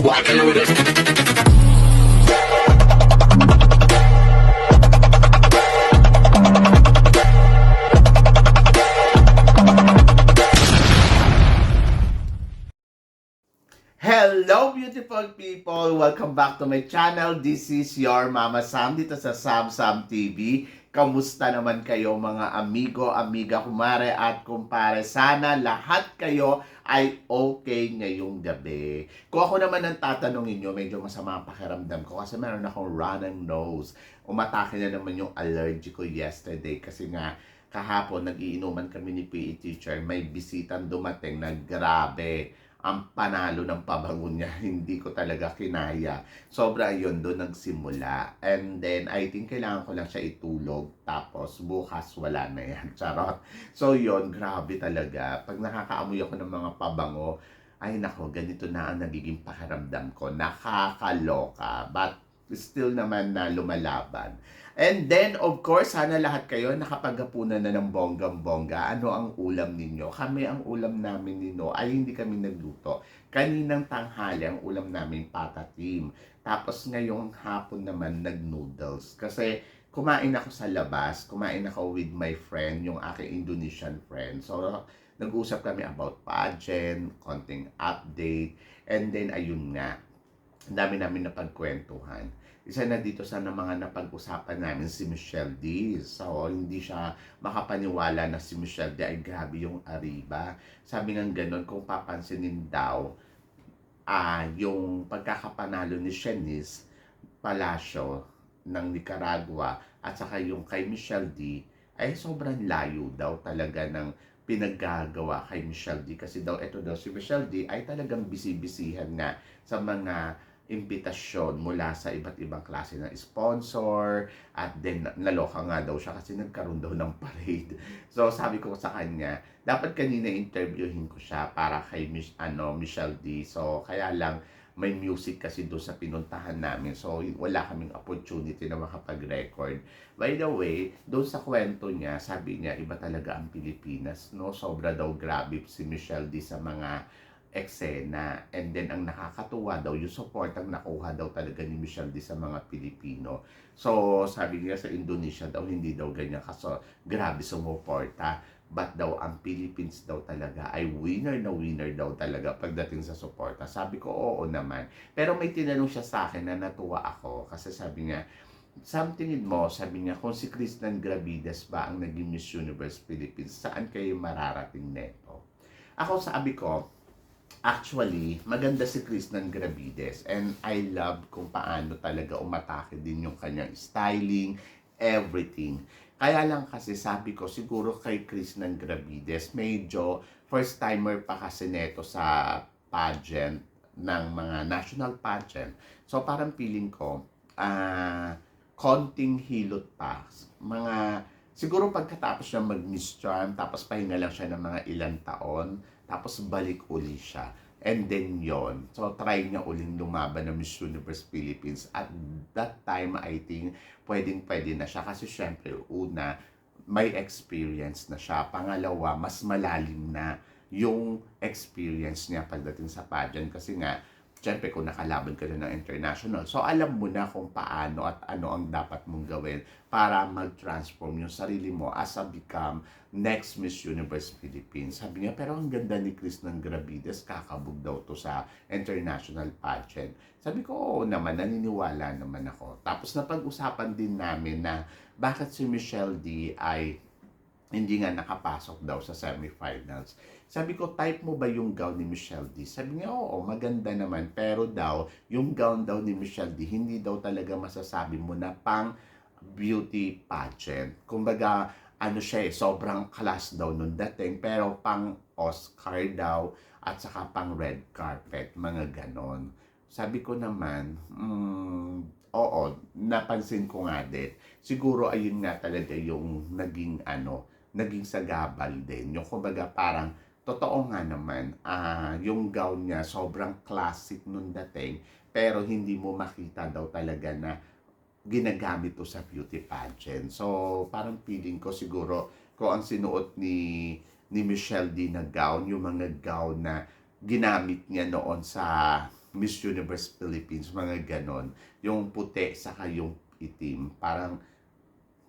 rocking with it. Hello beautiful people! Welcome back to my channel. This is your Mama Sam dito sa Sam Sam TV. Kamusta naman kayo mga amigo, amiga, kumare at kumpare? Sana lahat kayo ay okay ngayong gabi. Kung ako naman ang tatanungin nyo, medyo masama ang pakiramdam ko kasi meron akong running nose. Umatake na naman yung allergy ko yesterday kasi nga kahapon nag-iinuman kami ni PE teacher. May bisitang dumating na grabe. Ang panalo ng pabango niya, hindi ko talaga kinaya. Sobra yun, doon nagsimula. And then, I think kailangan ko lang siya itulog. Tapos, bukas, wala na yan. Charot. So, yun, grabe talaga. Pag nakakaamoy ako ng mga pabango, ay nako, ganito na ang nagiging pakiramdam ko. Nakakaloka. But, still naman na lumalaban. And then, of course, sana lahat kayo nakapaghapunan na ng bonggang-bongga. Ano ang ulam ninyo? Kami, ang ulam namin nino ay hindi kami nagluto. Kaninang tanghali, ang ulam namin patatim. Tapos ngayong hapon naman, nag-noodles. Kasi kumain ako sa labas, kumain ako with my friend, yung aking Indonesian friend. So, nag-usap kami about pageant, konting update, and then ayun nga, ang dami namin napagkwentuhan. Isa na dito sa mga napag-usapan namin si Michelle D. So, hindi siya makapaniwala na si Michelle D ay grabe yung Arriba. Sabi nga ganun, kung papansinin daw, yung pagkakapanalo ni Shanice Palacio ng Nicaragua at saka yung kay Michelle D ay sobrang layo daw talaga ng pinaggagawa kay Michelle D. Kasi daw, ito daw si Michelle D ay talagang busy-busyhan nga sa mga imbitasyon mula sa iba't ibang klase ng sponsor at then naloka nga daw siya kasi nagkaroon daw ng parade. So sabi ko sa kanya, dapat kanina interviewin ko siya para kay Michelle D. So kaya lang may music kasi doon sa pinuntahan namin. So wala kaming opportunity na makapag-record. By the way, doon sa kwento niya, sabi niya iba talaga ang Pilipinas, no? Sobra daw grabe si Michelle D sa mga eksena. And then, ang nakakatuwa daw, yung support ang nakuha daw talaga ni Michelle D sa mga Pilipino. So, sabi niya sa Indonesia daw, hindi daw ganyan kaso grabe sumuporta. But daw, ang Philippines daw talaga ay winner na winner daw talaga pagdating sa suporta. Sabi ko, oo naman. Pero may tinanong siya sa akin na natuwa ako kasi sabi niya, something mo, sabi niya, kung si Kristen Gravides ba ang naging Miss Universe Philippines, saan kayo mararating neto? Ako sabi ko, actually, maganda si Kristen Gravides and I love kung paano talaga umatake din yung kanyang styling, everything. Kaya lang kasi sabi ko, siguro kay Kristen Gravides, medyo first-timer pa kasi neto sa pageant ng mga national pageant. So parang feeling ko, konting hilot pa. Siguro pagkatapos siya mag-Miss Charm, tapos pahinga lang siya ng mga ilang taon, tapos balik uli siya. And then yon. So, try niya uling lumaban ng Miss Universe Philippines. At that time, I think, pwedeng-pwede na siya. Kasi syempre, una, may experience na siya. Pangalawa, mas malalim na yung experience niya pagdating sa pageant. Kasi nga, syempre kung nakalaban ka na ng international, so alam mo na kung paano at ano ang dapat mong gawin para mag-transform yung sarili mo as a become next Miss Universe Philippines. Sabi niya, pero ang ganda ni Kristen Gravides, kakabog daw to sa international pageant. Sabi ko, oo naman, naniniwala naman ako. Tapos napag-usapan din namin na bakit si Michelle D ay hindi nga nakapasok daw sa semifinals. Sabi ko, type mo ba yung gown ni Michelle D? Sabi niya, oo, maganda naman. Pero daw, yung gown daw ni Michelle D, hindi daw talaga masasabi mo na pang beauty pageant. Kumbaga, ano siya sobrang class daw nung dating. Pero pang Oscar daw at saka pang red carpet, mga ganon. Sabi ko naman, oo, napansin ko nga din. Siguro ayun nga talaga yung naging sagabal din. Yung kumbaga parang, totoo nga naman, yung gown niya sobrang classic nung dating, pero hindi mo makita daw talaga na ginagamit to sa beauty pageant. So, parang feeling ko siguro, kung ang sinuot ni Michelle D na gown, yung mga gown na ginamit niya noon sa Miss Universe Philippines, mga ganon. Yung puti saka yung itim, parang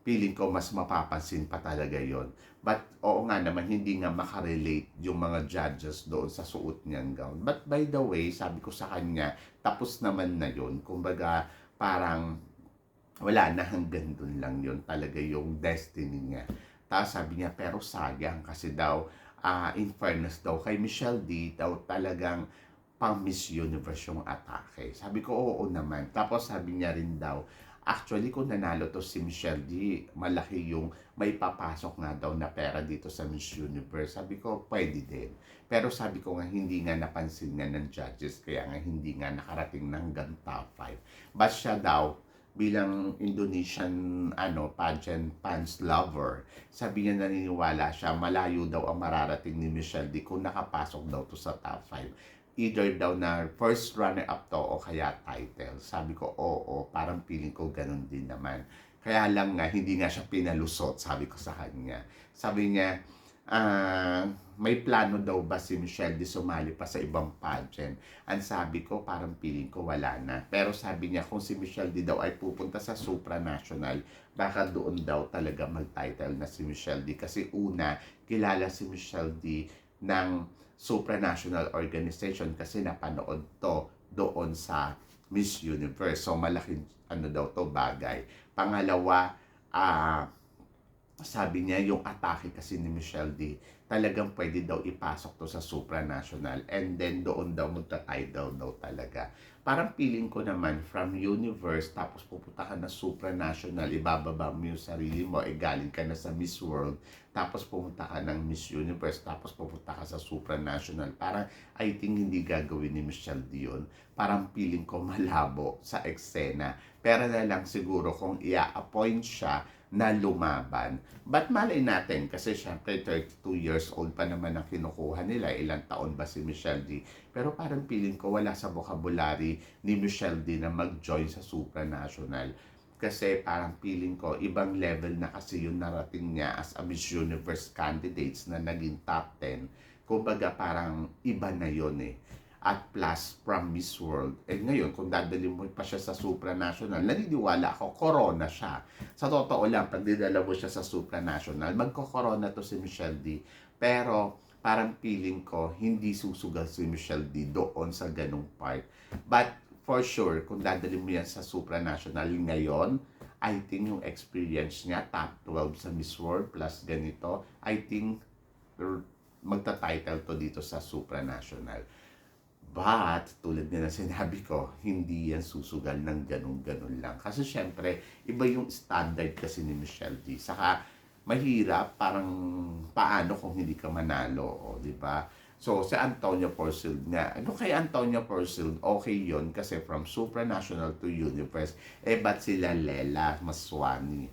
feeling ko mas mapapansin pa talaga yon. But oo nga naman, hindi nga makarelate yung mga judges doon sa suot niyang gown. But by the way, sabi ko sa kanya, tapos naman na yon. Kumbaga, parang wala na, hanggang dun lang yon talaga yung destiny niya. Tapos sabi niya, pero sayang kasi daw, in fairness daw, kay Michelle D, daw talagang pang Miss Universe yung atake. Sabi ko, oo naman. Tapos sabi niya rin daw, actually kung nanalo to si Michelle D, malaki yung may papasok nga daw na pera dito sa Miss Universe. Sabi ko, pwede din. Pero sabi ko nga, hindi nga napansin nga ng judges, kaya nga hindi nga nakarating ng hanggang top 5. But siya daw, bilang Indonesian pageant fans lover, sabi niya naniniwala siya malayo daw ang mararating ni Michelle D kung nakapasok daw to sa top 5, either daw na first runner-up to o kaya title. Sabi ko, oo, parang feeling ko ganun din naman. Kaya lang nga, hindi nga siya pinalusot, sabi ko sa kanya. Sabi niya, may plano daw ba si Michelle di sumali pa sa ibang pageant? Ang sabi ko, parang feeling ko wala na. Pero sabi niya, kung si Michelle di daw ay pupunta sa supranational, baka doon daw talaga mag-title na si Michelle D. Kasi una, kilala si Michelle D ng supranational organization kasi napanood to doon sa Miss Universe. So malaking daw to bagay. Pangalawa, sabi niya yung atake kasi ni Michelle D, talagang pwede daw ipasok to sa supranational and then doon daw magta-title daw talaga. Parang feeling ko naman from universe tapos pupunta ka na supranational, ibababa mo yung sarili mo, galing ka na sa Miss World, tapos pupunta ka ng Miss Universe, tapos pupunta ka sa supranational. Parang I think hindi gagawin ni Michelle D yun. Parang feeling ko malabo sa eksena. Pero na lang siguro kung i-appoint siya na lumaban. But malay natin, kasi syempre 32 years old pa naman ang kinukuha nila. Ilang taon ba si Michelle D? Pero parang feeling ko wala sa vocabulary ni Michelle D na mag-join sa supranational. Kasi parang feeling ko, ibang level na kasi yung narating niya as a Miss Universe candidates na naging top 10. Kumbaga parang iba na yon eh. At plus from Miss World. Ngayon, kung dadalhin mo pa siya sa supranational, naniniwala ako, corona siya. Sa totoo lang, pag dinala mo siya sa supranational, magko-corona to si Michelle D. Pero, parang feeling ko, hindi susugal si Michelle D doon sa ganung part. But, for sure, kung dadalhin mo yan sa supranational ngayon, I think yung experience niya, top 12 sa Miss World, plus ganito, I think, magta-title to dito sa supranational. But, tulad na sinabi ko, hindi yan susugal ng ganun-ganun lang. Kasi syempre, iba yung standard kasi ni Michelle D. Saka, mahirap, parang paano kung hindi ka manalo, di ba? So, si Antonio Porcel nga, ano kay Antonio Porcel, okay yon kasi from supranational to universe. Ba't sila Lela Maswani?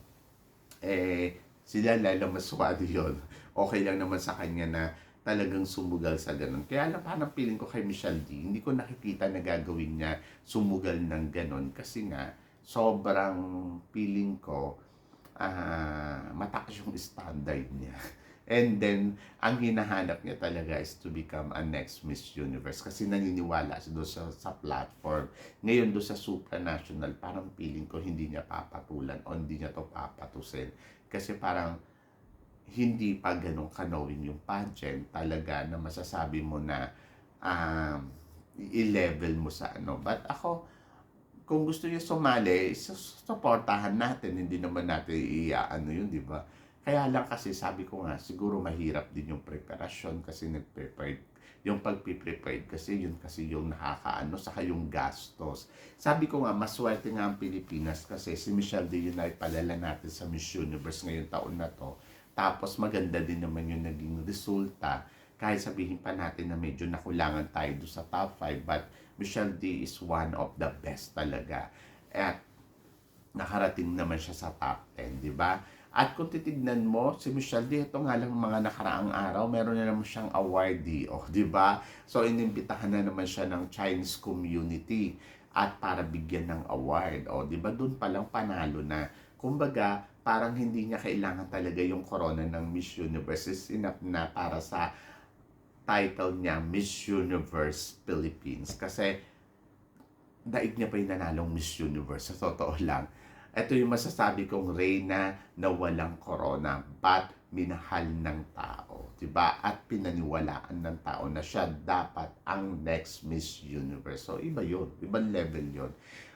Sila Lela Maswani yon. Okay lang naman sa kanya na talagang sumugal sa ganun. Kaya lang parang feeling ko kay Michelle D, hindi ko nakikita na gagawin niya sumugal ng ganun. Kasi nga, sobrang feeling ko, mataas yung standard niya. And then, ang hinahanap niya talaga is to become a next Miss Universe. Kasi naniniwala siya doon sa platform. Ngayon doon sa supranational, parang feeling ko hindi niya papatulan o hindi niya to papatusin. Kasi parang, hindi pa ganun kanawin yung pageant talaga na masasabi mo na i-level mo sa ano. But ako, kung gusto niyo sumali, suportahan natin. Hindi naman natin i-ano yun, di ba? Kaya lang kasi sabi ko nga, siguro mahirap din yung preparasyon kasi nag-prepared. Yung pag-prepared kasi yun kasi yung nakakaano, saka yung gastos. Sabi ko nga, maswerte nga ang Pilipinas kasi si Michelle D yun ay palala natin sa Miss Universe ngayong taon na to. Tapos maganda din naman yung naging resulta. Kahit sabihin pa natin na medyo nakulangan tayo doon sa top 5, but Michelle D is one of the best talaga. At nakarating naman siya sa top 10, di ba? At kung titignan mo, si Michelle D, ito nga lang mga nakaraang araw, meron na naman siyang awardee, di ba? So, inimbitahan na naman siya ng Chinese community at para bigyan ng award, di ba? Doon palang panalo na. Kumbaga, parang hindi niya kailangan talaga yung corona ng Miss Universe. Is enough na para sa title niya, Miss Universe Philippines. Kasi daig niya pa yung nanalong Miss Universe. Sa totoo lang. Ito yung masasabi kong reyna na walang corona but minahal ng tao. Diba? At pinaniwalaan ng tao na siya dapat ang next Miss Universe. So, iba yun. Ibang level yun.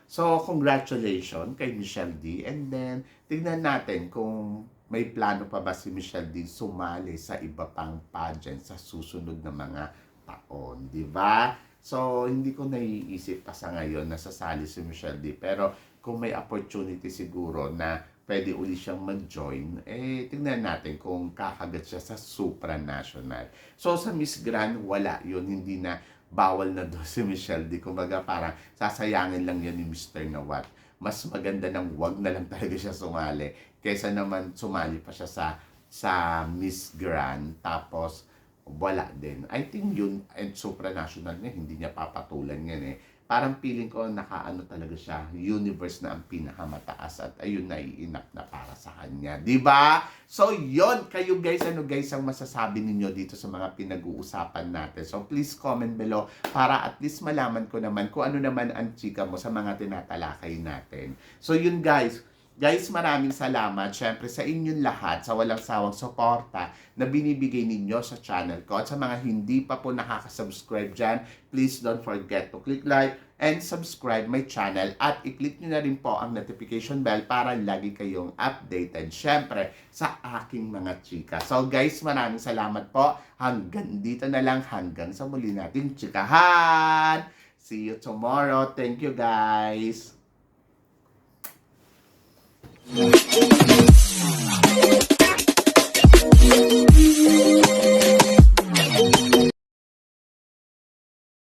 So, congratulations kay Michelle D. And then, tignan natin kung may plano pa ba si Michelle D sumali sa iba pang pageant sa susunod na mga taon. Diba? So, hindi ko naiisip pa sa ngayon na sasali si Michelle D. Pero, kung may opportunity siguro na pwede uli siyang mag-join, tingnan natin kung kakagat siya sa supranational. So, sa Miss Grand, wala yun. Hindi na bawal na doon si Michelle D. Kumbaga, parang sasayangin lang yan ni Mr. Nawat. Mas maganda nang wag na lang talaga siya sumali. Kaysa naman sumali pa siya sa Miss Grand. Tapos, wala din. I think yun, and supranational niya, hindi niya papatulan yan eh. Parang feeling ko nakaano talaga siya, universe na ang pinakamataas at ayun na iinap na para sa kanya. Diba? So yon kayo guys, ano guys ang masasabi ninyo dito sa mga pinag-uusapan natin? So please comment below para at least malaman ko naman kung ano naman ang chika mo sa mga tinatalakay natin. So yun guys, maraming salamat syempre sa inyong lahat sa walang sawang suporta na binibigay ninyo sa channel ko. At sa mga hindi pa po nakaka-subscribe dyan, please don't forget to click like and subscribe my channel at i-click nyo na rin po ang notification bell para lagi kayong updated syempre sa aking mga chika. So guys, maraming salamat po. Hanggang dito na lang, hanggang sa muli nating chikahan. See you tomorrow. Thank you guys. Thank you.